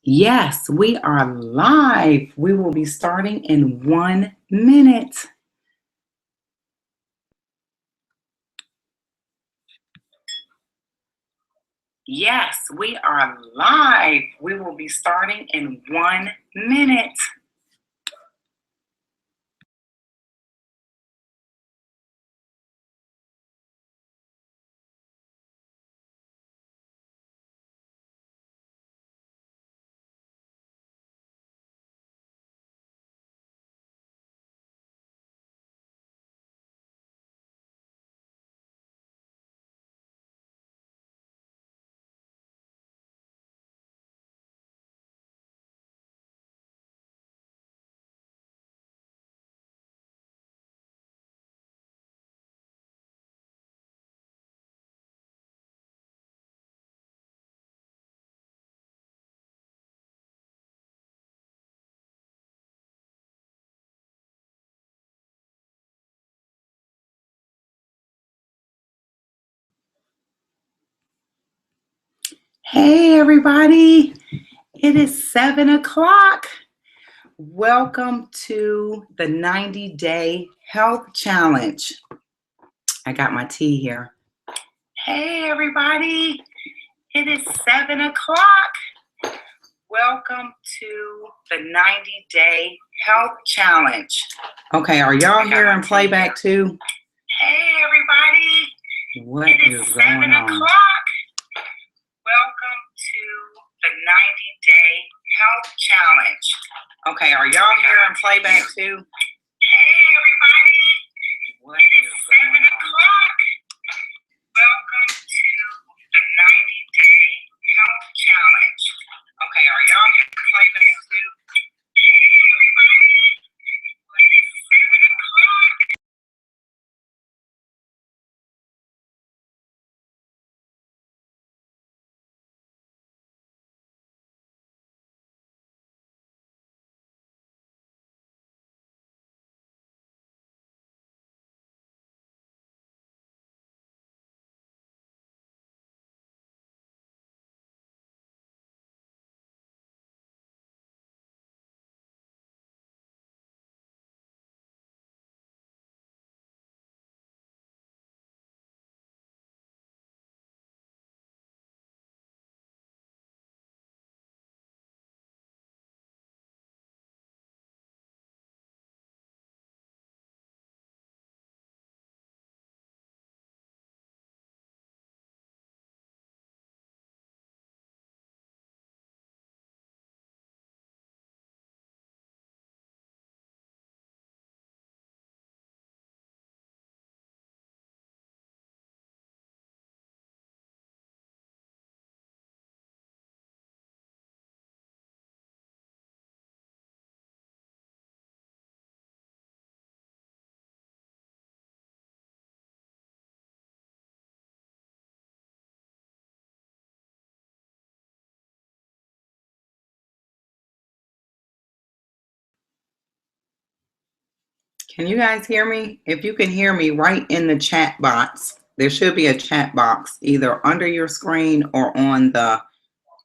Yes, we are live. We will be starting in 1 minute. Yes, we are live. We will be starting in 1 minute. Hey, everybody. It is 7 o'clock. Welcome to the 90-day health challenge. I got my tea here. Hey, everybody. It is 7 o'clock. Welcome to the 90-day health challenge. Okay, are y'all hearing playback too? Hey, everybody. What is going on? Welcome to the 90-day health challenge. Okay, are y'all hearing playback too? Hey, everybody. What is going on? Welcome to the 90-day health challenge. Okay, are y'all hearing playback too? Hey, everybody. It is 7 o'clock. Can you guys hear me? If you can hear me, write in the chat box. There should be a chat box either under your screen or on the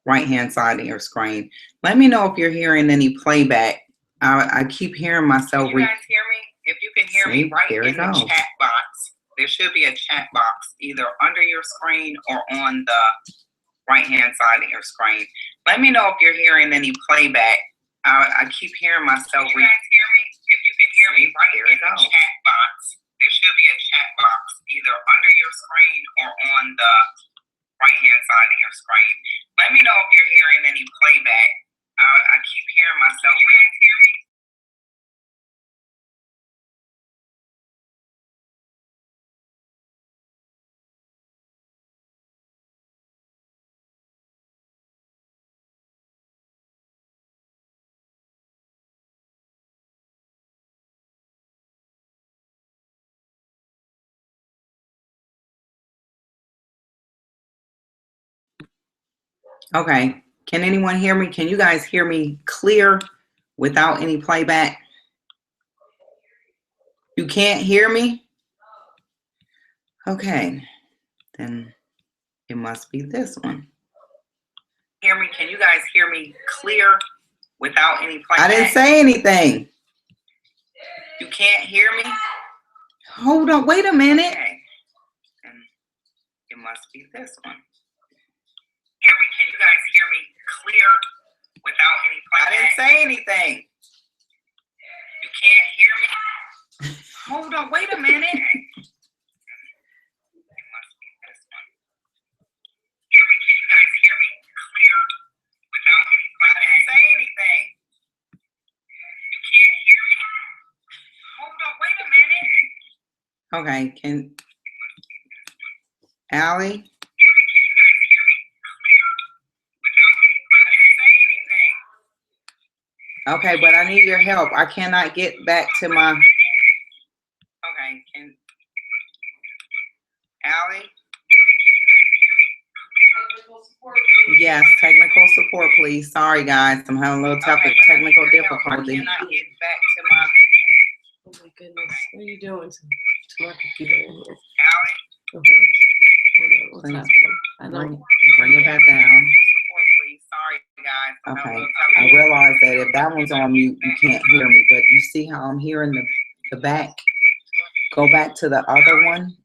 right-hand side of your screen. Let me know if you're hearing any playback. I keep hearing myself. Can you guys hear me? If you can hear me, write in the chat box. There should be a chat box either under your screen or on the right-hand side of your screen. Let me know if you're hearing any playback. I keep hearing myself. Can you guys hear me? If you can hear me, write in the chat box. There should be a chat box either under your screen or on the right-hand side of your screen. Let me know if you're hearing any playback. I keep hearing myself. Can you guys hear me? Okay. Can anyone hear me? Can you guys hear me clear without any playback? You can't hear me? Okay. Then it must be this one. Hear me? Can you guys hear me clear without any playback? I didn't say anything. You can't hear me? Hold on, wait a minute. Okay. And it must be this one. Hear me? Can you guys hear me clear without any playback? I didn't say anything. You can't hear me? Hold on, wait a minute. Okay, can Allie? Okay, but I need your help. I cannot get back to my. Okay, can Allie? Yes, technical support, please. Sorry, guys, I'm having a little technical difficulty. I cannot get back to my. Oh my goodness, what are you doing to my computer in here? Allie? Okay. Hold on, what's happening? I know. Bring it back down. Support, please. Sorry, guys. Okay. I realize that if that one's on mute, you can't hear me, but you see how I'm hearing the back? Go back to the other one.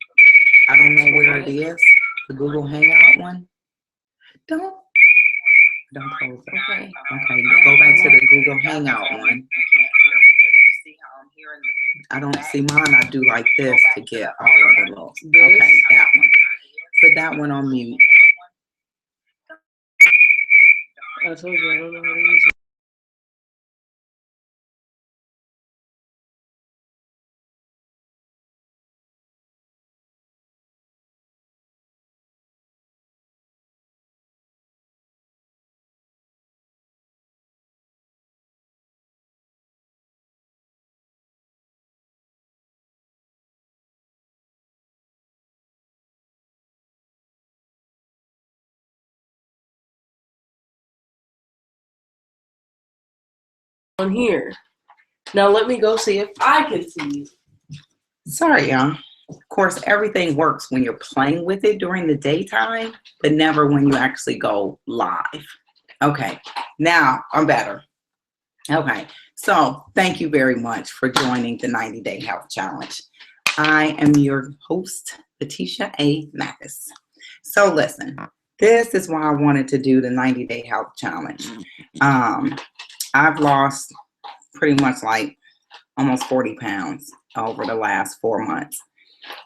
I don't know where it is. The Google Hangout one. Don't close it. Okay. Okay, go back to the Google Hangout one. I don't see mine. I do like this to get all of the little. Okay, that one. Put that one on mute. I told you I don't know how to use it. On here. Now let me go see if I can see. Sorry, y'all. Of course, everything works when you're playing with it during the daytime, but never when you actually go live. Okay, now I'm better. Okay, so thank you very much for joining the 90-Day Health Challenge. I am your host, Letitia A. Mathis. So listen, this is why I wanted to do the 90-Day Health Challenge. I've lost pretty much like almost 40 pounds over the last 4 months.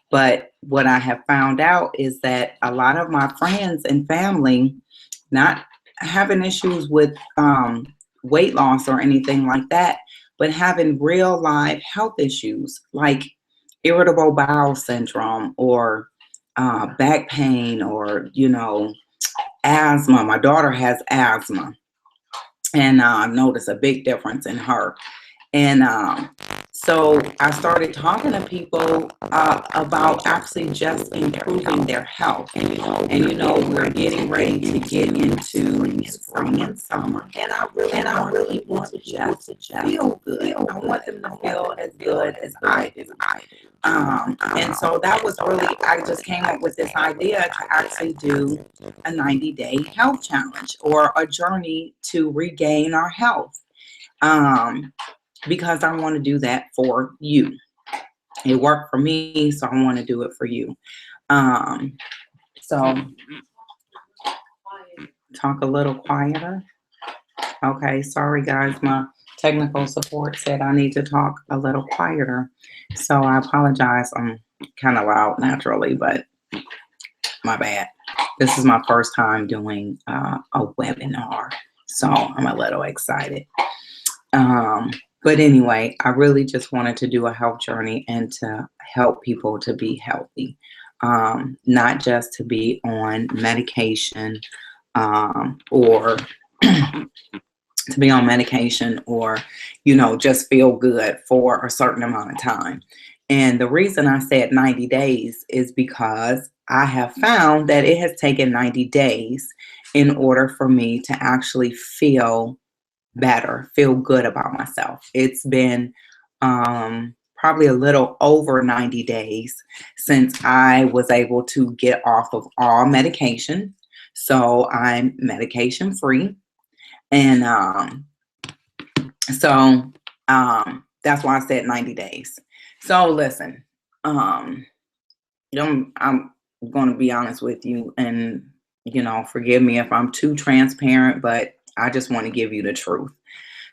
But what I have found out is that a lot of my friends and family not having issues with weight loss or anything like that, but having real life health issues like irritable bowel syndrome or back pain or, asthma. My daughter has asthma. And I've noticed a big difference in her. And so I started talking to people about actually just improving their health. And we're getting ready to get into spring and summer. And I really want to just feel good. I want them to feel as good as I do. And so that was really, I just came up with this idea to actually do a 90-day health challenge or a journey to regain our health. Because I want to do that for you. It worked for me, so I want to do it for you. So talk a little quieter. Okay, sorry guys, my technical support said I need to talk a little quieter. So I apologize. I'm kind of loud naturally, but my bad. This is my first time doing a webinar, so I'm a little excited. But anyway, I really just wanted to do a health journey and to help people to be healthy, not just to be on medication or to be on medication or, just feel good for a certain amount of time. And the reason I said 90 days is because I have found that it has taken 90 days in order for me to actually feel better, feel good about myself. It's been probably a little over 90 days since I was able to get off of all medication, So I'm medication free. And so that's why I said 90 days. So listen, um, I'm going to be honest with you, and forgive me if I'm too transparent, but I just want to give you the truth.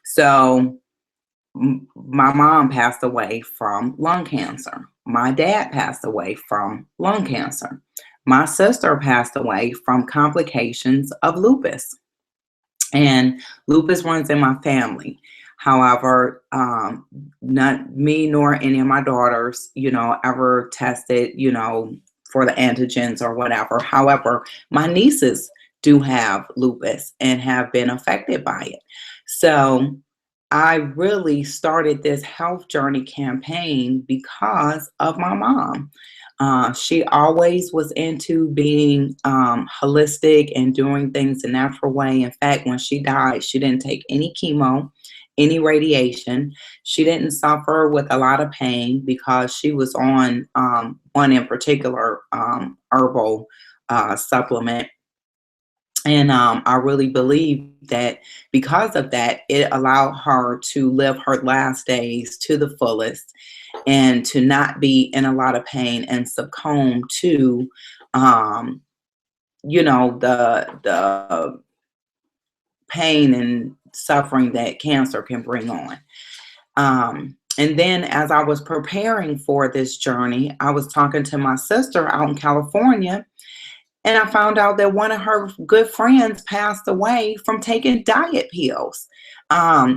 So my mom passed away from lung cancer. My dad passed away from lung cancer. My sister passed away from complications of lupus, and lupus runs in my family. However, not me nor any of my daughters, ever tested, for the antigens or whatever. However, my nieces do have lupus and have been affected by it. So I really started this health journey campaign because of my mom. She always was into being holistic and doing things the natural way. In fact, when she died, she didn't take any chemo, any radiation. She didn't suffer with a lot of pain because she was on one in particular herbal supplement. And I really believe that because of that, it allowed her to live her last days to the fullest and to not be in a lot of pain and succumb to, um, the pain and suffering that cancer can bring on. And then as I was preparing for this journey, I was talking to my sister out in California, and I found out that one of her good friends passed away from taking diet pills.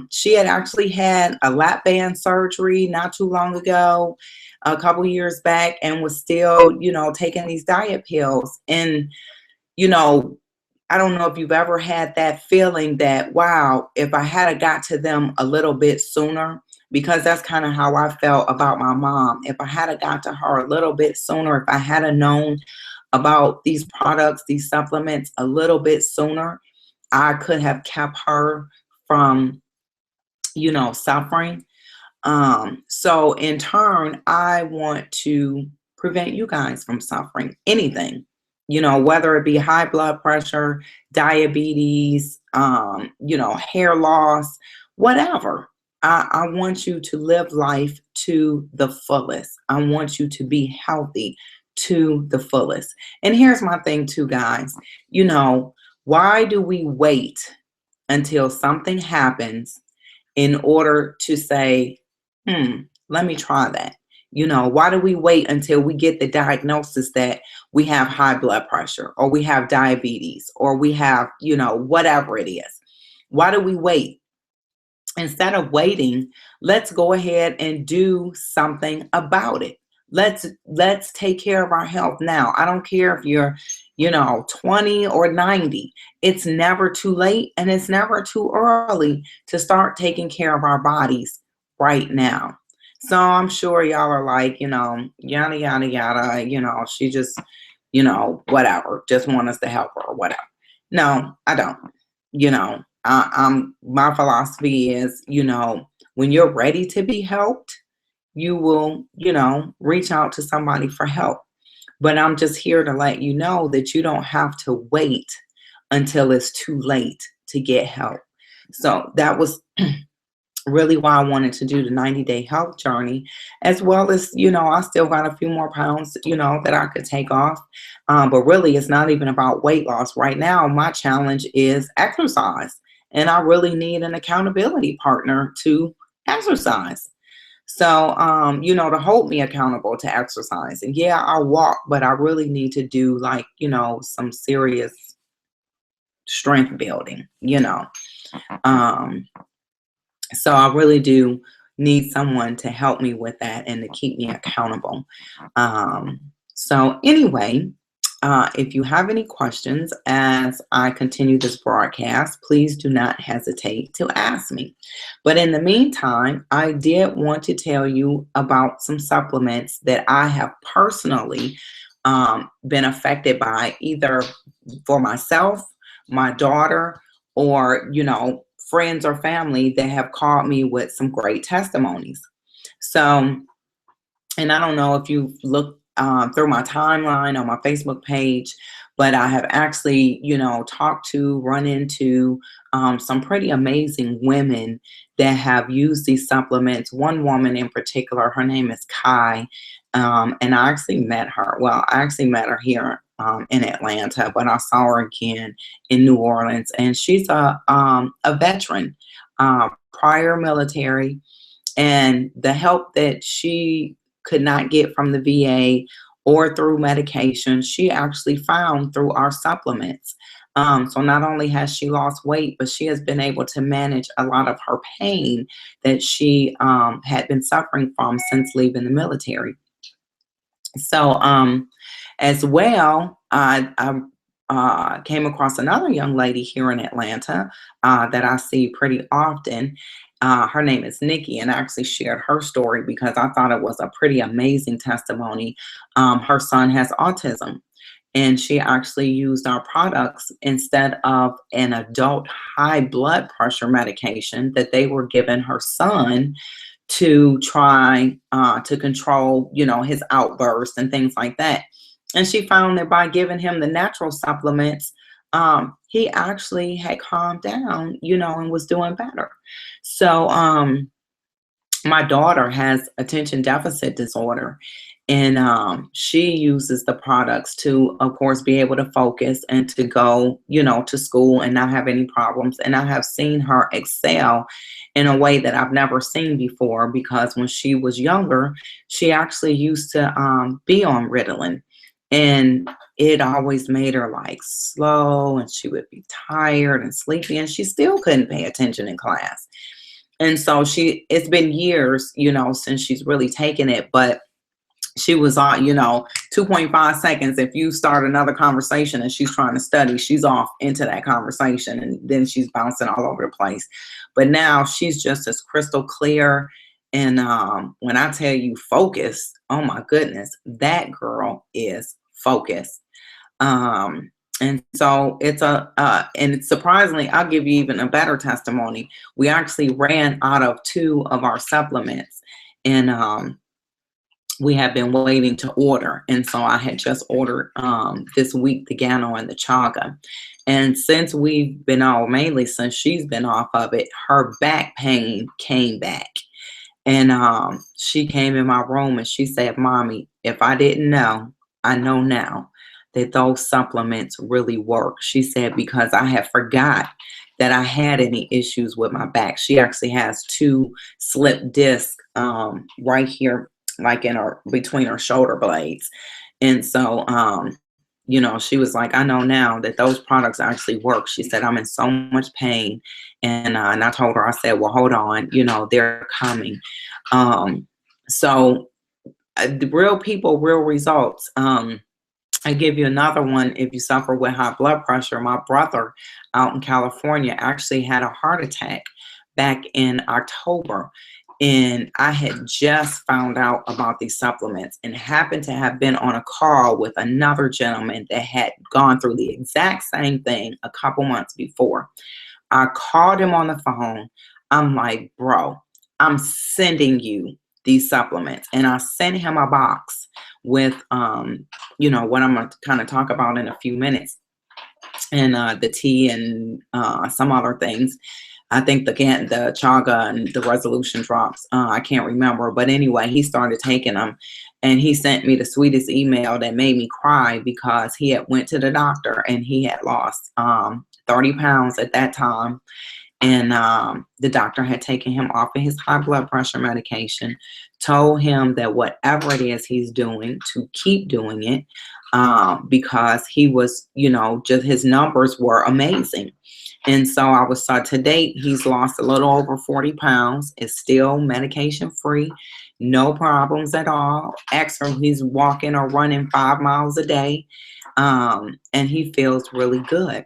She had actually had a lap band surgery not too long ago, a couple years back, and was still, taking these diet pills. And, you know, I don't know if you've ever had that feeling that, wow, if I had got to them a little bit sooner, because that's kind of how I felt about my mom. If I had got to her a little bit sooner, if I had known about these products, these supplements a little bit sooner, I could have kept her from, suffering. So in turn, I want to prevent you guys from suffering anything, whether it be high blood pressure, diabetes, hair loss, whatever. I want you to live life to the fullest. I want you to be healthy to the fullest. And here's my thing too, guys. Why do we wait until something happens in order to say, let me try that? Why do we wait until we get the diagnosis that we have high blood pressure or we have diabetes or we have, whatever it is? Why do we wait? Instead of waiting, let's go ahead and do something about it. Let's take care of our health now. I don't care if you're, 20 or 90. It's never too late and it's never too early to start taking care of our bodies right now. So I'm sure y'all are like, yada, yada, yada, she just, whatever, just want us to help her or whatever. No, I don't. My philosophy is, when you're ready to be helped, you will, reach out to somebody for help. But I'm just here to let you know that you don't have to wait until it's too late to get help. So that was really why I wanted to do the 90-day health journey, as well as, I still got a few more pounds, that I could take off. But really, it's not even about weight loss. Right now, my challenge is exercise. And I really need an accountability partner to exercise. So, to hold me accountable to exercise. And yeah, I walk, but I really need to do like, some serious strength building, So I really do need someone to help me with that and to keep me accountable. So anyway, if you have any questions as I continue this broadcast, please do not hesitate to ask me. But in the meantime, I did want to tell you about some supplements that I have personally been affected by, either for myself, my daughter, or, friends or family that have called me with some great testimonies. So, and I don't know if you look through my timeline on my Facebook page, but I have actually, run into some pretty amazing women that have used these supplements. One woman in particular, her name is Kai, and I actually met her. Well, I actually met her here in Atlanta, but I saw her again in New Orleans, and she's a veteran, prior military, and the help that she could not get from the VA or through medication, she actually found through our supplements. So not only has she lost weight, but she has been able to manage a lot of her pain that she had been suffering from since leaving the military. So, as well, I came across another young lady here in Atlanta that I see pretty often. Her name is Nikki, and I actually shared her story because I thought it was a pretty amazing testimony. Her son has autism, and she actually used our products instead of an adult high blood pressure medication that they were giving her son to try to control, his outbursts and things like that. And she found that by giving him the natural supplements, he actually had calmed down, and was doing better. So, my daughter has attention deficit disorder, and she uses the products to, of course, be able to focus and to go, to school and not have any problems. And I have seen her excel in a way that I've never seen before, because when she was younger, she actually used to be on Ritalin, and it always made her like slow, and she would be tired and sleepy, and she still couldn't pay attention in class. And so it's been years, since she's really taken it, but she was on, 2.5 seconds. If you start another conversation and she's trying to study, she's off into that conversation, and then she's bouncing all over the place. But now she's just as crystal clear. And when I tell you focus, oh my goodness, that girl is focused. And so and surprisingly, I'll give you even a better testimony. We actually ran out of 2 of our supplements, and we have been waiting to order. And so I had just ordered this week the Gano and the Chaga. And since we've been on, mainly since she's been off of it, her back pain came back. And she came in my room and she said, "Mommy, if I didn't know, I know now that those supplements really work." She said, "Because I had forgot that I had any issues with my back." She actually has 2 slip discs right here, like between her shoulder blades. And so, she was like, "I know now that those products actually work." She said, "I'm in so much pain." And I told her, I said, "Well, hold on, they're coming." So the real people, real results. I give you another one. If you suffer with high blood pressure, my brother out in California actually had a heart attack back in October. And I had just found out about these supplements and happened to have been on a call with another gentleman that had gone through the exact same thing a couple months before. I called him on the phone. I'm like, "Bro, I'm sending you these supplements." And I sent him a box with, what I'm going to kind of talk about in a few minutes, and the tea and some other things. I think the chaga and the resolution drops. I can't remember, but anyway, he started taking them, and he sent me the sweetest email that made me cry, because he had went to the doctor and he had lost 30 pounds at that time. And the doctor had taken him off of his high blood pressure medication, told him that whatever it is he's doing, to keep doing it, because he was, just his numbers were amazing. And so to date, he's lost a little over 40 pounds, is still medication free, no problems at all. Actually, he's walking or running 5 miles a day, and he feels really good.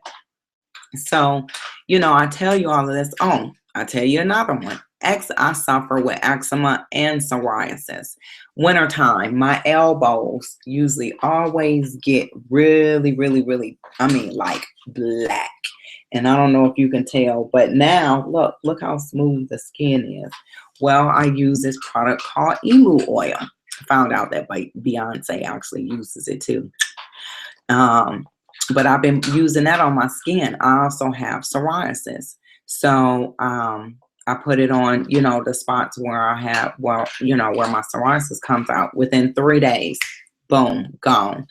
So, I tell you all of this. Oh, I tell you another one. I suffer with eczema and psoriasis. Wintertime, my elbows usually always get really, really, really, like black. And I don't know if you can tell, but now look how smooth the skin is. Well, I use this product called Emu Oil. I found out that Beyonce actually uses it too. but I've been using that on my skin. I also have psoriasis. So I put it on, you know, the spots where I have, well, you know, where my psoriasis comes out within 3 days. Boom, gone.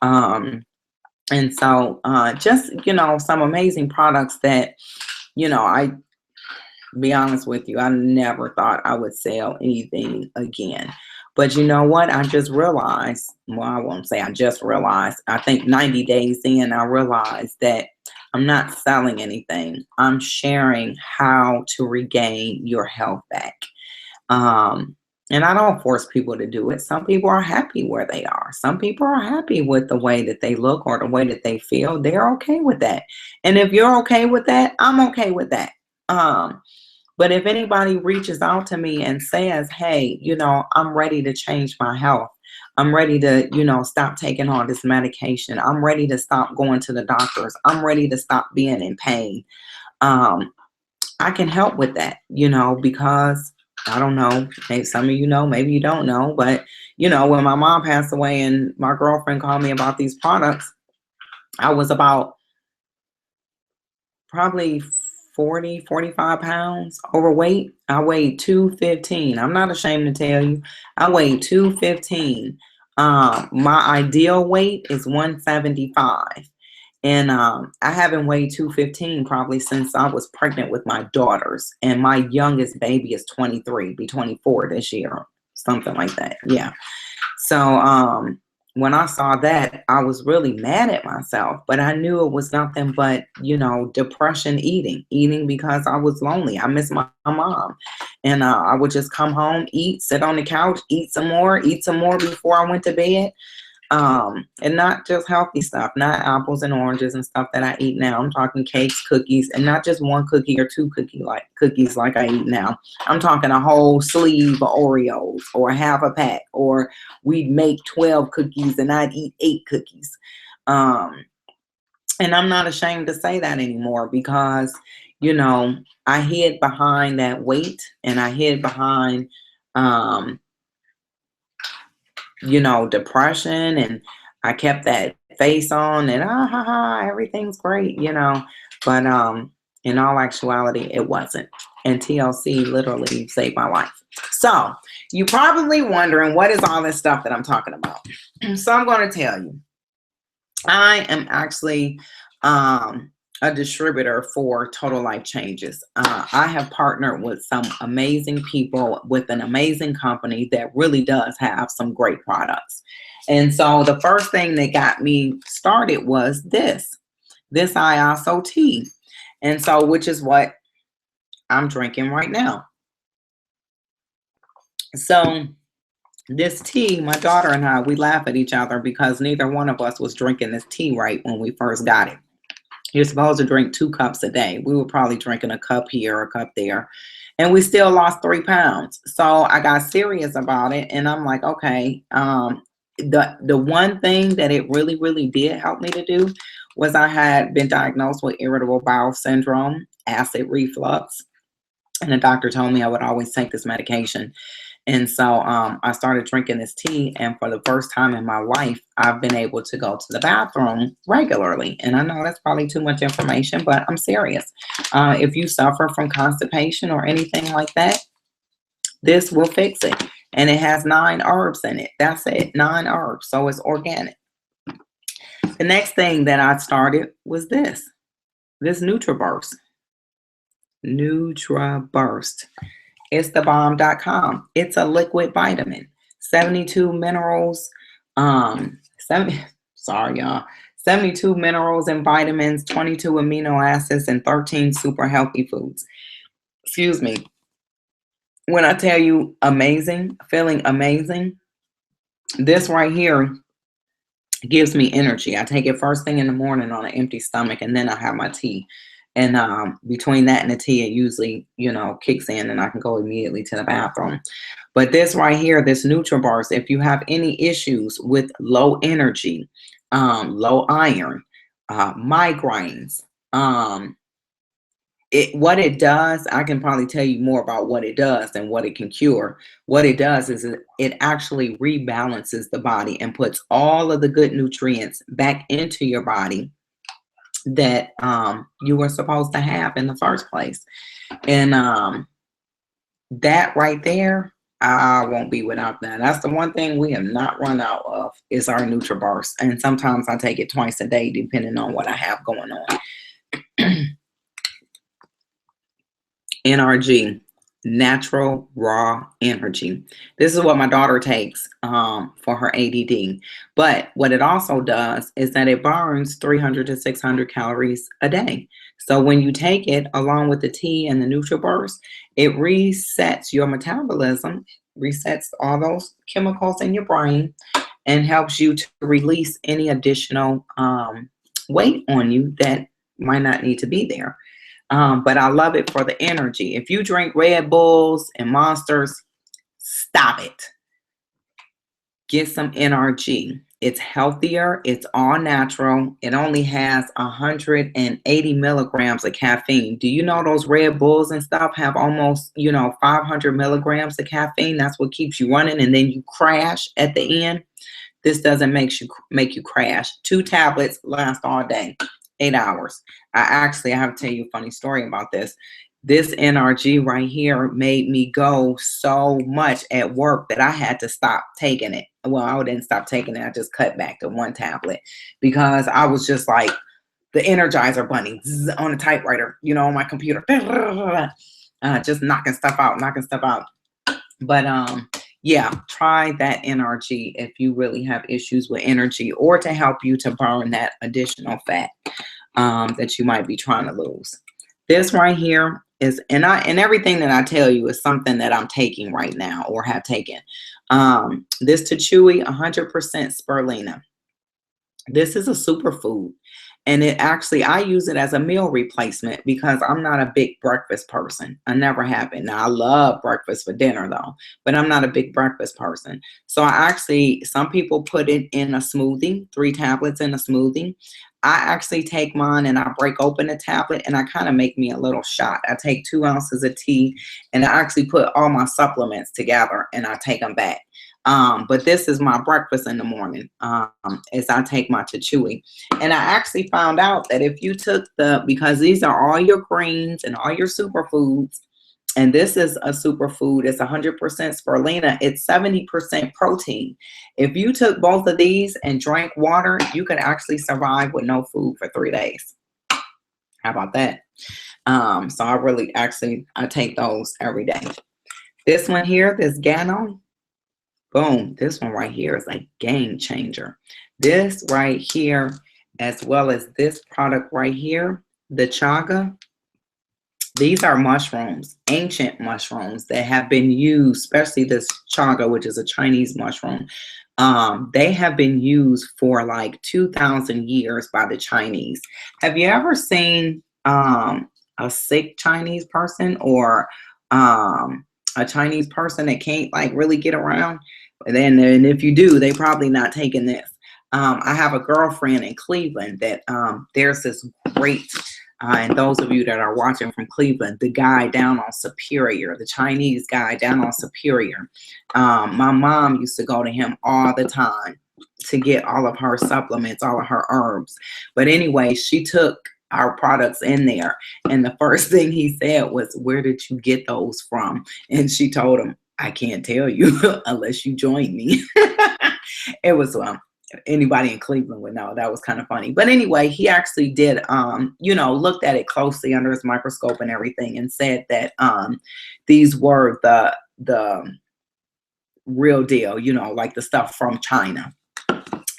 And so just, you know, some amazing products that, you know, I be honest with you, I never thought I would sell anything again. But you know what? I just realized, well, I won't say I just realized, I think 90 days in, I realized that I'm not selling anything. I'm sharing how to regain your health back. Um, and I don't force people to do it. Some people are happy where they are. Some people are happy with the way that they look or the way that they feel. They're okay with that. And if you're okay with that, I'm okay with that. Um, but if anybody reaches out to me and says, hey, you know, I'm ready to change my health. I'm ready to, you know, stop taking all this medication. I'm ready to stop going to the doctors. I'm ready to stop being in pain. I can help with that, you know, because I don't know, maybe some of you know, maybe you don't know, but you know, when my mom passed away and my girlfriend called me about these products, I was about probably 40, 45 pounds overweight. I weighed 215. I'm not ashamed to tell you. I weighed 215. My ideal weight is 175. And I haven't weighed 215 probably since I was pregnant with my daughters. And my youngest baby is 23, be 24 this year, something like that. Yeah. So when I saw that, I was really mad at myself, but I knew it was nothing but, you know, depression eating because I was lonely. I miss my mom. And I would just come home, eat, sit on the couch, eat some more before I went to bed. And not just healthy stuff, not apples and oranges and stuff that I eat now. I'm talking cakes, cookies, and not just one cookie or two cookies like I eat now. I'm talking a whole sleeve of Oreos or half a pack, or we'd make 12 cookies and I'd eat 8 cookies. And I'm not ashamed to say that anymore because, you know, I hid behind that weight and I hid behind, you know, depression, and I kept that face on and everything's great, you know. But in all actuality, it wasn't. And TLC literally saved my life. So you're probably wondering, what is all this stuff that I'm talking about? So I'm going to tell you. I am actually a distributor for Total Life Changes. I have partnered with some amazing people with an amazing company that really does have some great products. And so the first thing that got me started was this ISO tea. And so, which is what I'm drinking right now. So this tea, my daughter and I, we laugh at each other because neither one of us was drinking this tea right when we first got it. You're supposed to drink 2 cups a day. We were probably drinking a cup here, a cup there, and we still lost 3 pounds. So I got serious about it, and I'm like, okay. The one thing that it really, really did help me to do was I had been diagnosed with irritable bowel syndrome, acid reflux, and the doctor told me I would always take this medication. And so I started drinking this tea, and for the first time in my life, I've been able to go to the bathroom regularly. And I know that's probably too much information, but I'm serious. If you suffer from constipation or anything like that, this will fix it. And it has 9 herbs in it. That's it, 9 herbs. So it's organic. The next thing that I started was this NutriBurst. NutriBurst. It's thebomb.com. It's a liquid vitamin, 72 minerals, 72 minerals and vitamins, 22 amino acids, and 13 super healthy foods. Excuse me. When I tell you amazing, feeling amazing, this right here gives me energy. I take it first thing in the morning on an empty stomach, and then I have my tea. And between that and the tea, it usually, you know, kicks in and I can go immediately to the bathroom. But this right here, this NutriBurst, if you have any issues with low energy, low iron, migraines, what it does, I can probably tell you more about what it does and what it can cure. What it does is it actually rebalances the body and puts all of the good nutrients back into your body that you were supposed to have in the first place. And that right there, I won't be without that. That's the one thing we have not run out of is our NutriBurst. And sometimes I take it twice a day, depending on what I have going on. NRG, natural raw energy. This is what my daughter takes for her ADD. But what it also does is that it burns 300 to 600 calories a day. So when you take it along with the tea and the NutriBurst, it resets your metabolism, resets all those chemicals in your brain, and helps you to release any additional weight on you that might not need to be there. But I love it for the energy. If you drink Red Bulls and Monsters, stop it. Get some NRG. It's healthier. It's all natural. It only has 180 milligrams of caffeine. Do you know those Red Bulls and stuff have almost, 500 milligrams of caffeine? That's what keeps you running, and then you crash at the end. This doesn't make you crash. 2 tablets last all day. 8 hours. I have to tell you a funny story about this. This NRG right here made me go so much at work that I had to stop taking it. Well, I didn't stop taking it. I just cut back to 1 tablet because I was just like the Energizer bunny on a typewriter, on my computer, just knocking stuff out. But yeah, try that NRG if you really have issues with energy or to help you to burn that additional fat that you might be trying to lose. This right here is, and everything that I tell you is something that I'm taking right now or have taken. This Tachui 100% spirulina. This is a superfood. And I use it as a meal replacement because I'm not a big breakfast person. I never have been. Now, I love breakfast for dinner though, but I'm not a big breakfast person. So some people put it in a smoothie, 3 tablets in a smoothie. I actually take mine and I break open a tablet and I kind of make me a little shot. I take 2 ounces of tea and I actually put all my supplements together and I take them back. But this is my breakfast in the morning as I take my Tachui. And I actually found out that if you took because these are all your greens and all your superfoods, and this is a superfood, it's 100% spirulina, it's 70% protein. If you took both of these and drank water, you could actually survive with no food for 3 days. How about that? So I take those every day. This one here, this Gano, boom, this one right here is a game changer. This right here, as well as this product right here, the chaga, these are mushrooms, ancient mushrooms that have been used, especially this chaga, which is a Chinese mushroom. They have been used for like 2,000 years by the Chinese. Have you ever seen a sick Chinese person or a Chinese person that can't like really get around? And if you do, they probably not taking this. I have a girlfriend in Cleveland that there's this great, and those of you that are watching from Cleveland, the guy down on Superior, the Chinese guy down on Superior. My mom used to go to him all the time to get all of her supplements, all of her herbs. But anyway, she took our products in there. And the first thing he said was, "Where did you get those from?" And she told him, "I can't tell you unless you join me." It was anybody in Cleveland would know. That was kind of funny. But anyway, he actually did, looked at it closely under his microscope and everything and said that these were the real deal, like the stuff from China.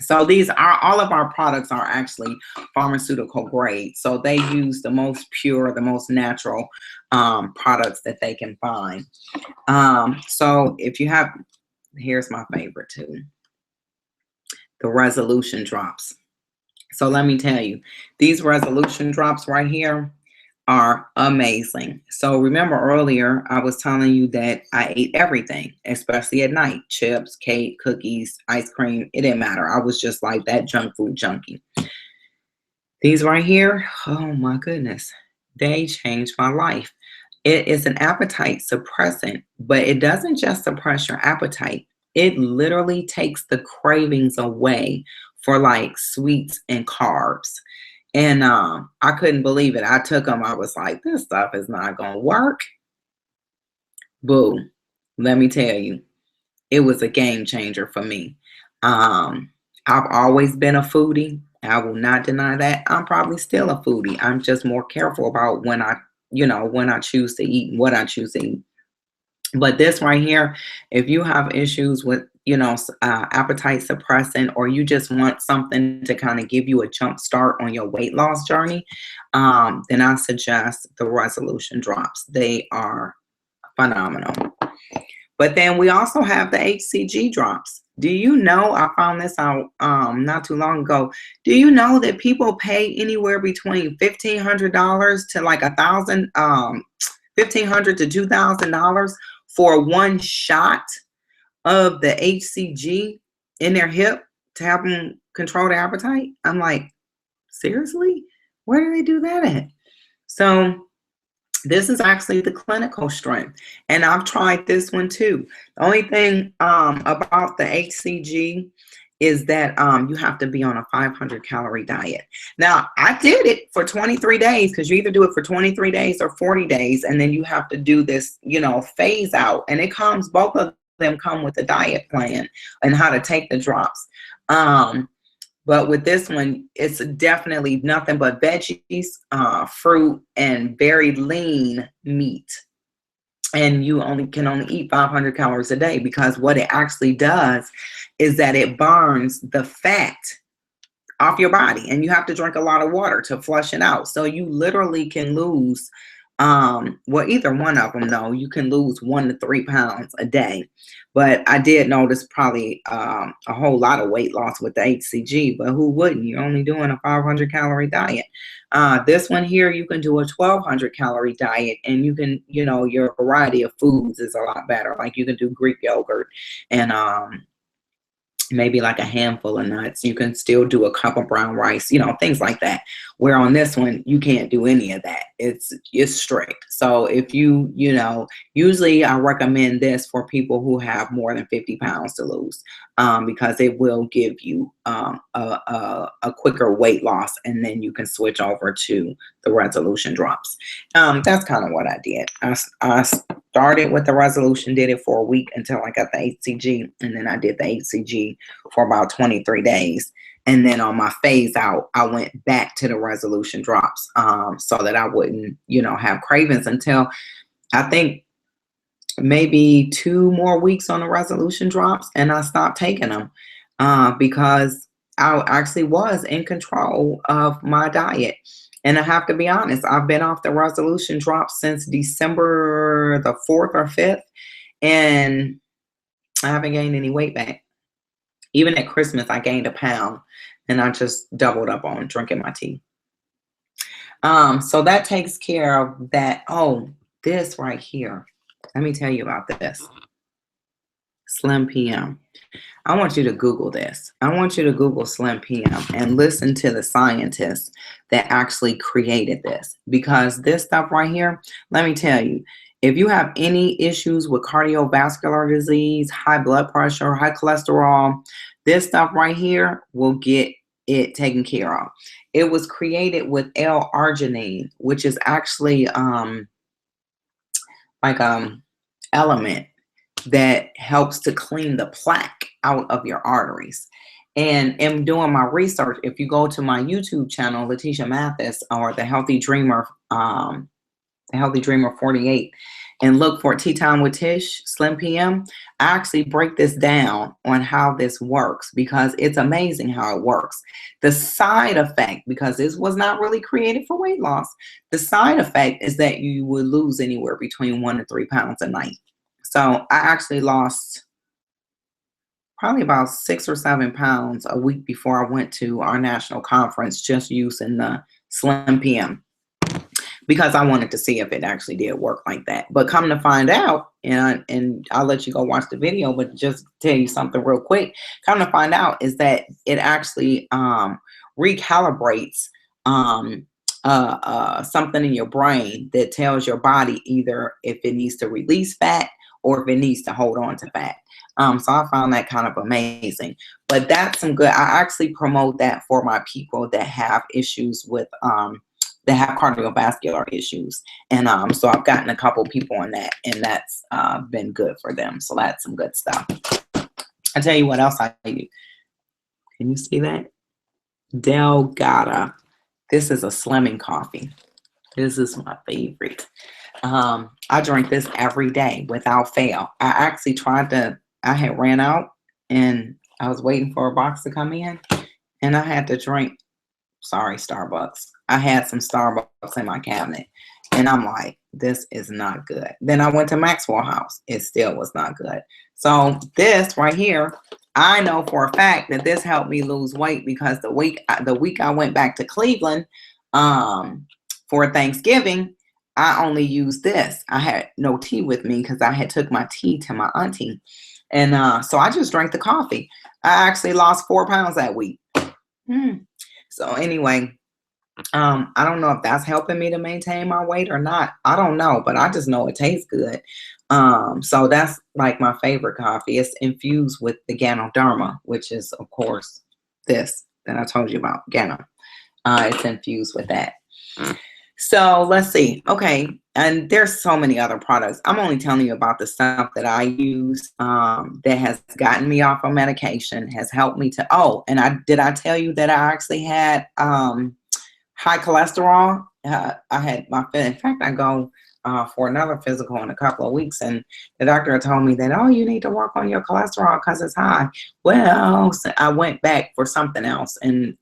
So all of our products are actually pharmaceutical grade. So they use the most pure, the most natural products that they can find. So if you have, here's my favorite too. The resolution drops. So let me tell you, these resolution drops right here are amazing. So remember earlier, I was telling you that I ate everything, especially at night, chips, cake, cookies, ice cream. It didn't matter. I was just like that junk food junkie. These right here, oh my goodness. They changed my life. It is an appetite suppressant, but it doesn't just suppress your appetite. It literally takes the cravings away for like sweets and carbs. And I couldn't believe it. I took them. I was like, this stuff is not going to work. Boo. Let me tell you, it was a game changer for me. I've always been a foodie. I will not deny that. I'm probably still a foodie. I'm just more careful about when when I choose to eat and what I choose to eat. But this right here, if you have issues with, appetite suppressant, or you just want something to kind of give you a jump start on your weight loss journey, then I suggest the Resolution Drops. They are phenomenal. But then we also have the HCG drops. Do you know, I found this out not too long ago. Do you know that people pay anywhere between $1,500 to like $1,500 to $2,000 for one shot of the HCG in their hip to help them control their appetite? I'm like, seriously? Where do they do that at? So this is actually the clinical strength, and I've tried this one too. The only thing about the HCG is that you have to be on a 500 calorie diet. Now, I did it for 23 days, because you either do it for 23 days or 40 days, and then you have to do this, phase out, and both of them come with a diet plan and how to take the drops. But with this one, it's definitely nothing but veggies, fruit, and very lean meat. And you can only eat 500 calories a day, because what it actually does is that it burns the fat off your body, and you have to drink a lot of water to flush it out. So you literally can lose, either one of them though, you can lose 1 to 3 pounds a day. But I did notice probably a whole lot of weight loss with the HCG, but who wouldn't? You're only doing a 500 calorie diet. This one here, you can do a 1,200 calorie diet, and you can, your variety of foods is a lot better. Like you can do Greek yogurt and maybe like a handful of nuts. You can still do a cup of brown rice, things like that. Where on this one, you can't do any of that. It's strict. So if usually I recommend this for people who have more than 50 pounds to lose, because it will give you a quicker weight loss, and then you can switch over to the Resolution Drops. That's kind of what I did. I started with the Resolution, did it for a week until I got the HCG, and then I did the HCG for about 23 days. And then on my phase out, I went back to the Resolution Drops, so that I wouldn't, have cravings until I think maybe 2 more weeks on the Resolution Drops, and I stopped taking them because I actually was in control of my diet. And I have to be honest, I've been off the Resolution Drops since December the 4th or 5th, and I haven't gained any weight back. Even at Christmas, I gained a pound, and I just doubled up on drinking my tea. So that takes care of that. Oh, this right here. Let me tell you about this. Slim PM. I want you to Google this. I want you to Google Slim PM and listen to the scientists that actually created this. Because this stuff right here, let me tell you, if you have any issues with cardiovascular disease, high blood pressure, high cholesterol, this stuff right here will get it taken care of. It was created with L-arginine, which is actually element that helps to clean the plaque out of your arteries. And in doing my research, if you go to my YouTube channel, Letitia Mathis, or the Healthy Dreamer 48, and look for Tea Time with Tish, Slim PM, I actually break this down on how this works, because it's amazing how it works. The side effect, because this was not really created for weight loss, the side effect is that you would lose anywhere between 1 to 3 pounds a night. So I actually lost probably about 6 or 7 pounds a week before I went to our national conference, just using the Slim PM, because I wanted to see if it actually did work like that. But come to find out, and I'll let you go watch the video, but just tell you something real quick. Come to find out is that it actually recalibrates something in your brain that tells your body either if it needs to release fat or if it needs to hold on to fat. So I found that kind of amazing. But that's some good. I actually promote that for my people that have issues with that have cardiovascular issues. And so I've gotten a couple people on that, and that's been good for them. So that's some good stuff. I tell you what else I use. Can you see that? Delgada. This is a slimming coffee. This is my favorite. I drink this every day without fail. I actually I had ran out and I was waiting for a box to come in, and I had to drink, sorry, Starbucks. I had some Starbucks in my cabinet, and I'm like, this is not good. Then I went to Maxwell House. It still was not good. So this right here, I know for a fact that this helped me lose weight because the week I went back to Cleveland for Thanksgiving, I only used this. I had no tea with me because I had took my tea to my auntie. And so I just drank the coffee. I actually lost 4 pounds that week. So anyway, I don't know if that's helping me to maintain my weight or not. I don't know, but I just know it tastes good. So that's like my favorite coffee. It's infused with the Ganoderma, which is, of course, this that I told you about, Gano. It's infused with that. So let's see. Okay. And there's so many other products. I'm only telling you about the stuff that I use that has gotten me off of medication, has helped me to, did I tell you that I actually had high cholesterol? I had in fact, I go for another physical in a couple of weeks, and the doctor told me that, you need to work on your cholesterol because it's high. Well, so I went back for something else, and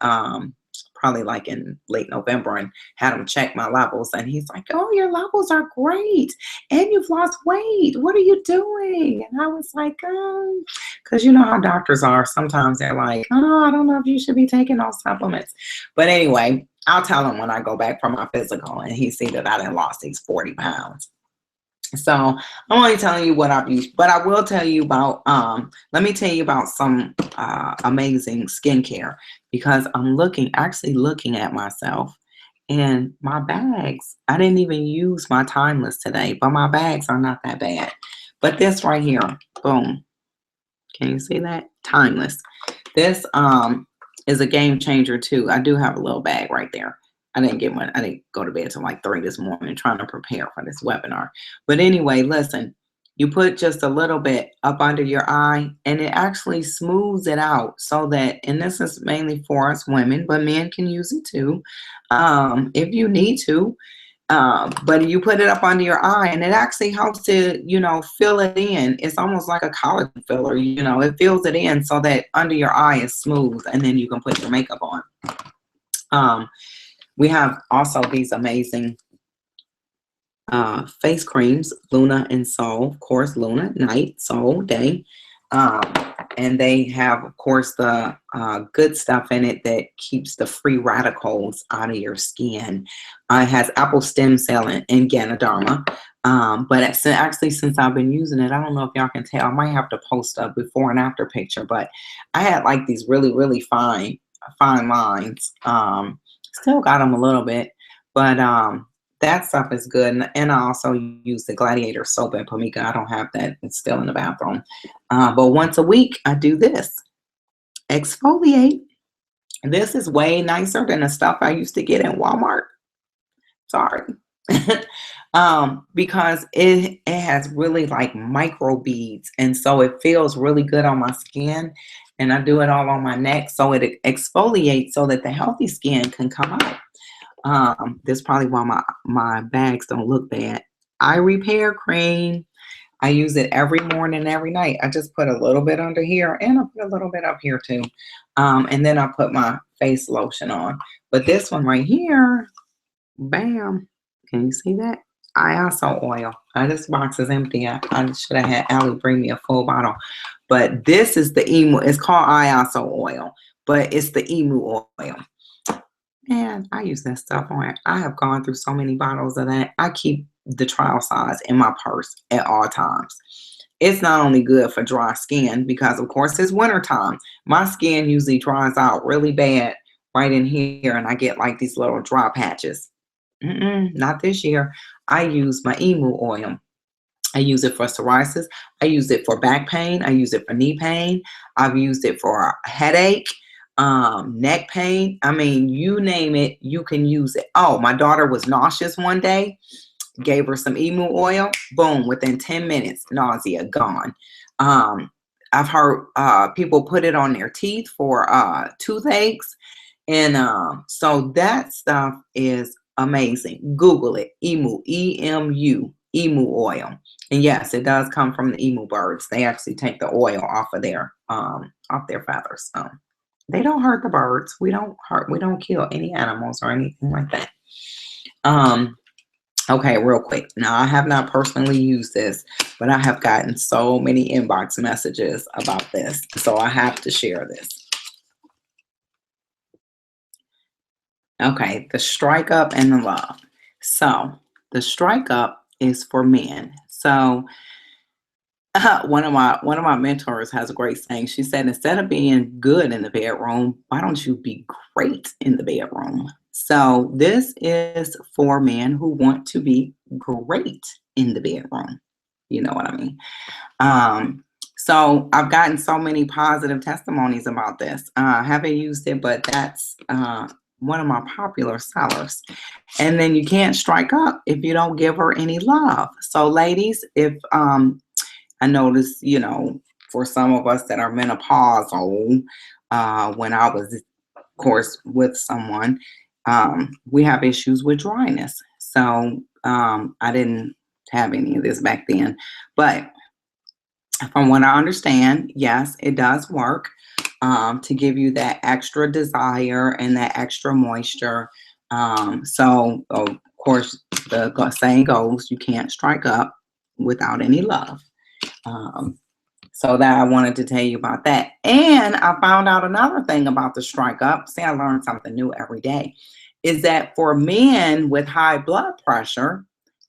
probably like in late November, and had him check my levels, and he's like, your levels are great and you've lost weight, what are you doing? And I was like, because you know how doctors are, sometimes they're like, I don't know if you should be taking those supplements. But anyway, I'll tell him when I go back for my physical and he see that I done lost these 40 pounds. So I'm only telling you what I've used, but I will tell you about, let me tell you about some amazing skincare, because I'm actually looking at myself and my bags. I didn't even use my Timeless today, but my bags are not that bad. But this right here, boom. Can you see that? Timeless. This is a game changer too. I do have a little bag right there. I didn't go to bed till like 3 this morning trying to prepare for this webinar. But anyway, listen, you put just a little bit up under your eye and it actually smooths it out so that, and this is mainly for us women, but men can use it too if you need to. But you put it up under your eye and it actually helps to, fill it in. It's almost like a collagen filler, it fills it in so that under your eye is smooth, and then you can put your makeup on. We have also these amazing face creams, Luna and Sol. Of course, Luna, night, Sol, day. And they have, of course, the good stuff in it that keeps the free radicals out of your skin. It has apple stem cell and Ganoderma. But actually, since I've been using it, I don't know if y'all can tell. I might have to post a before and after picture. But I had like these really, really fine lines. Still got them a little bit, but that stuff is good. And I also use the Gladiator soap at Pamika. I don't have that. It's still in the bathroom. But once a week, I do this. Exfoliate. This is way nicer than the stuff I used to get in Walmart. Sorry. Because it has really like micro beads. And so it feels really good on my skin. And I do it all on my neck, so it exfoliates so that the healthy skin can come out. This is probably why my bags don't look bad. Eye repair cream. I use it every morning, every night. I just put a little bit under here, and I put a little bit up here too. And then I put my face lotion on. But this one right here, bam. Can you see that? Iaso oil. This box is empty. I should have had Allie bring me a full bottle. But this is the Emu. It's called Iaso oil, but it's the Emu oil. Man, I use that stuff on. I have gone through so many bottles of that. I keep the trial size in my purse at all times. It's not only good for dry skin because, of course, it's wintertime. My skin usually dries out really bad right in here, and I get like these little dry patches. Not this year. I use my emu oil. I use it for psoriasis. I use it for back pain. I use it for knee pain. I've used it for headache, neck pain. I mean, you name it, you can use it. Oh, my daughter was nauseous one day. Gave her some emu oil. Boom, within 10 minutes, nausea gone. I've heard people put it on their teeth for toothaches. And so that stuff is amazing. Google it. Emu, E-M-U, emu oil. And yes, it does come from the emu birds. They actually take the oil off their feathers. They don't hurt the birds. We don't kill any animals or anything like that. Okay, real quick. Now, I have not personally used this, but I have gotten so many inbox messages about this. So I have to share this. Okay, the Strike Up and the Love. So the Strike Up is for men. So one of my mentors has a great saying. She said, instead of being good in the bedroom, why don't you be great in the bedroom? So this is for men who want to be great in the bedroom. You know what I mean? So I've gotten so many positive testimonies about this. I haven't used it, but that's one of my popular sellers. And then you can't strike up if you don't give her any love. So ladies, if I notice, for some of us that are menopausal, when I was, of course, with someone, we have issues with dryness. So I didn't have any of this back then. But from what I understand, yes, it does work to give you that extra desire and that extra moisture. So, of course, the saying goes, you can't strike up without any love. So that I wanted to tell you about that. And I found out another thing about the Strike Up. See, I learn something new every day. Is that for men with high blood pressure,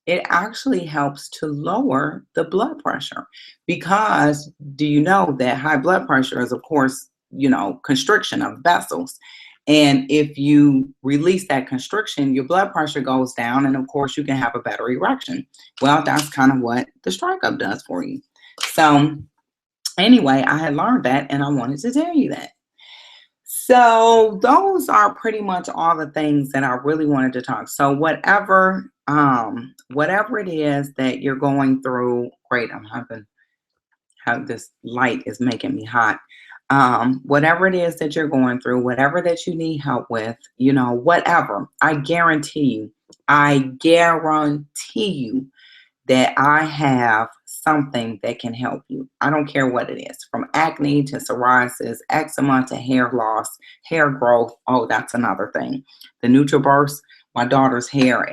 it actually helps to lower the blood pressure. Because do you know that high blood pressure is, of course, constriction of vessels. And if you release that constriction, your blood pressure goes down. And of course, you can have a better erection. Well, that's kind of what the Strike Up does for you. So anyway, I had learned that and I wanted to tell you that. So those are pretty much all the things that I really wanted to talk. So whatever it is that you're going through, great, I'm having this light is making me hot. Whatever it is that you're going through, whatever that you need help with, whatever, I guarantee you that I have something that can help you. I don't care what it is, from acne to psoriasis, eczema to hair loss, hair growth. Oh, that's another thing. The NutriBurst, my daughter's hair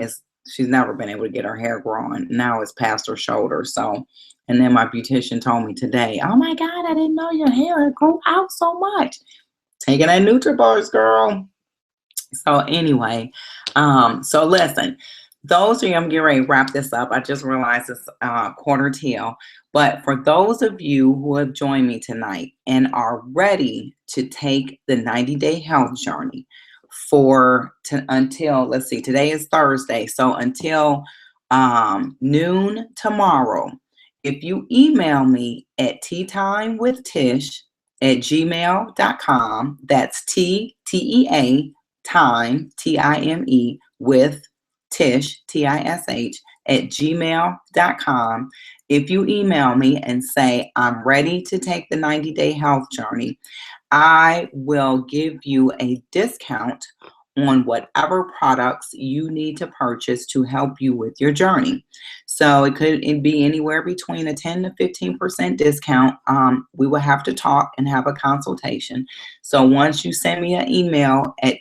she's never been able to get her hair growing. Now it's past her shoulder. So, and then my beautician told me today, oh my God, I didn't know your hair grew out so much. Taking that NutriBurst, girl. So anyway, so listen, those of you, I'm getting ready to wrap this up. I just realized it's quarter till. But for those of you who have joined me tonight and are ready to take the 90-day health journey until, let's see, today is Thursday. So until noon tomorrow, if you email me at teatimewithtish@gmail.com, that's TEA time, TIME, with Tish, TISH, @gmail.com. If you email me and say, I'm ready to take the 90-day health journey, I will give you a discount on whatever products you need to purchase to help you with your journey. So it could be anywhere between a 10 to 15% discount. We will have to talk and have a consultation. So once you send me an email to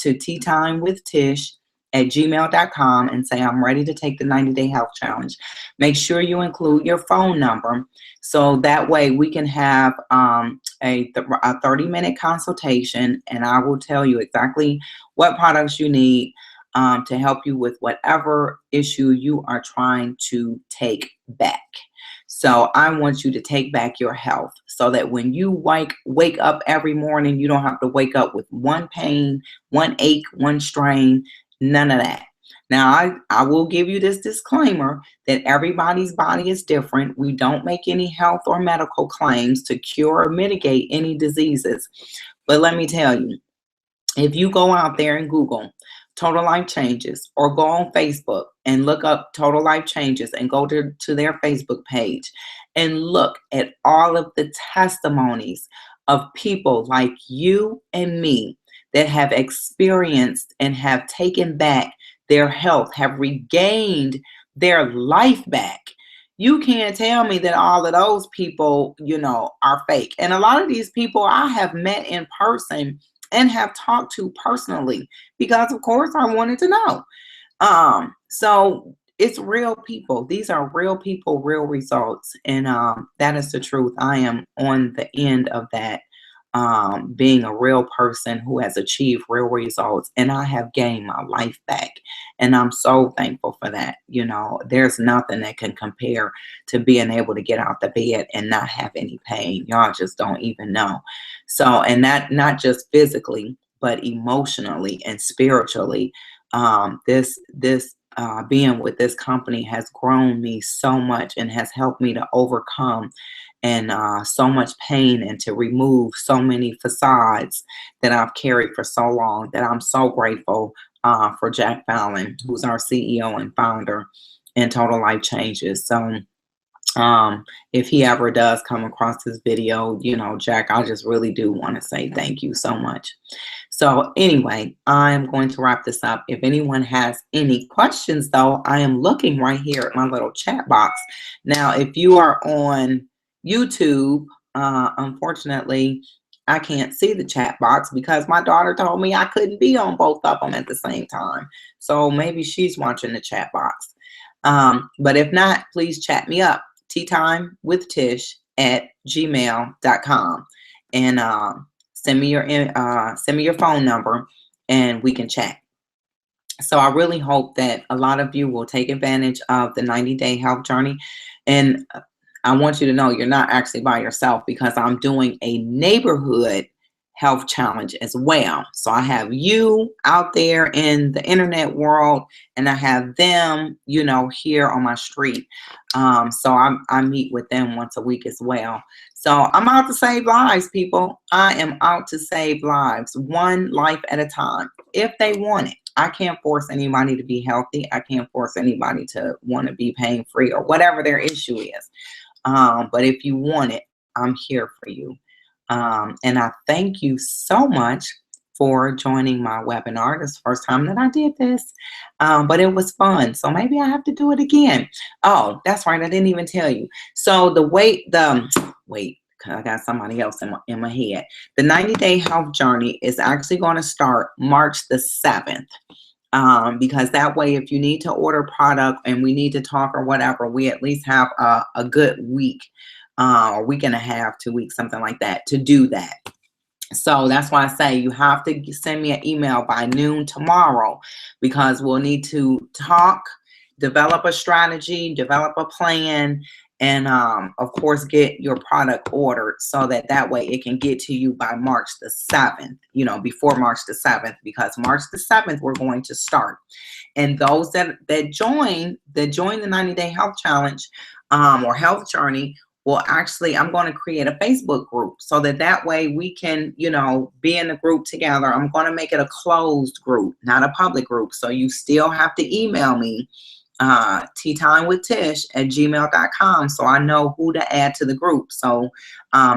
teatimewithtish@gmail.com and say, I'm ready to take the 90-day health challenge, make sure you include your phone number. So that way we can have a 30-minute consultation, and I will tell you exactly what products you need to help you with whatever issue you are trying to take back. So I want you to take back your health. so that when you wake up every morning, you don't have to wake up with one pain, one ache, one strain, none of that. Now, I will give you this disclaimer that everybody's body is different. We don't make any health or medical claims to cure or mitigate any diseases. But let me tell you, if you go out there and Google Total Life Changes, or go on Facebook and look up Total Life Changes and go to their Facebook page and look at all of the testimonies of people like you and me that have experienced and have taken back their health, have regained their life back. You can't tell me that all of those people, are fake. And a lot of these people I have met in person and have talked to personally, because of course I wanted to know. So it's real people. These are real people, real results. And that is the truth. I am on the end of that, being a real person who has achieved real results, and I have gained my life back. And I'm so thankful for that. There's nothing that can compare to being able to get out the bed and not have any pain. Y'all just don't even know. So, and that not just physically, but emotionally and spiritually. This being with this company has grown me so much and has helped me to overcome and so much pain, and to remove so many facades that I've carried for so long, that I'm so grateful for Jack Fallon, who's our CEO and founder in Total Life Changes. So if he ever does come across this video, Jack, I just really do want to say thank you so much. So anyway, I'm going to wrap this up. If anyone has any questions, though, I am looking right here at my little chat box. Now, if you are on YouTube, unfortunately, I can't see the chat box because my daughter told me I couldn't be on both of them at the same time. So maybe she's watching the chat box. But if not, please chat me up. teatimewithtish@gmail.com, and send me your phone number and we can chat. So I really hope that a lot of you will take advantage of the 90-day health journey. And I want you to know you're not actually by yourself, because I'm doing a neighborhood health challenge as well. So I have you out there in the internet world, and I have them, here on my street. So I meet with them once a week as well. So I'm out to save lives, people. I am out to save lives, one life at a time, if they want it. I can't force anybody to be healthy. I can't force anybody to want to be pain-free or whatever their issue is. But if you want it, I'm here for you. And I thank you so much for joining my webinar. This is the first time that I did this, but it was fun. So maybe I have to do it again. Oh, that's right. I didn't even tell you. So wait, I got somebody else in my head. The 90-day health journey is actually going to start March the 7th. Because that way, if you need to order product and we need to talk or whatever, we at least have a good week, or week and a half, 2 weeks, something like that, to do that. So that's why I say you have to send me an email by noon tomorrow, because we'll need to talk, develop a strategy, develop a plan, and of course get your product ordered so that way it can get to you by March the 7th, before March the 7th, because March the 7th we're going to start. And those that join the 90-day health challenge or health journey will actually, I'm going to create a Facebook group so that way we can, be in the group together. I'm going to make it a closed group, not a public group. So you still have to email me, teatimewithtish@gmail.com, so I know who to add to the group. So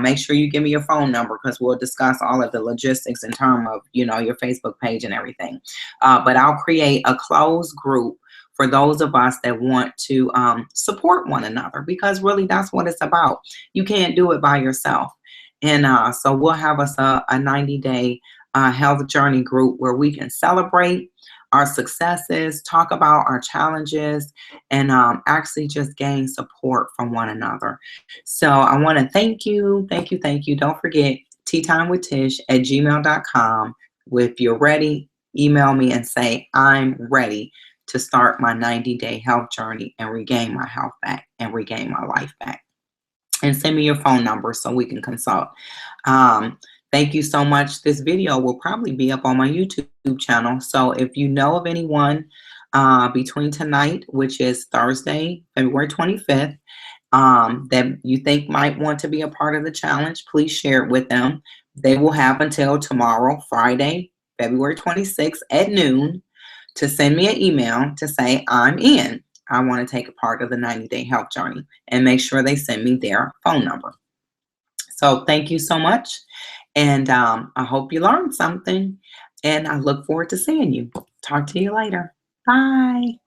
make sure you give me your phone number, because we'll discuss all of the logistics in terms of, your Facebook page and everything. But I'll create a closed group for those of us that want to support one another, because really that's what it's about. You can't do it by yourself. And so we'll have us a 90-day health journey group where we can celebrate our successes, talk about our challenges, and actually just gain support from one another. So I want to thank you. Don't forget, teatimewithtish@gmail.com. If you're ready, email me and say, I'm ready to start my 90-day health journey and regain my health back and regain my life back. and send me your phone number so we can consult. Um, Thank you so much. This video will probably be up on my YouTube channel. So if you know of anyone between tonight, which is Thursday, February 25th, that you think might want to be a part of the challenge, please share it with them. They will have until tomorrow, Friday, February 26th at noon, to send me an email to say, I'm in. I want to take a part of the 90-day health journey, and make sure they send me their phone number. So thank you so much. And I hope you learned something. And I look forward to seeing you. Talk to you later. Bye.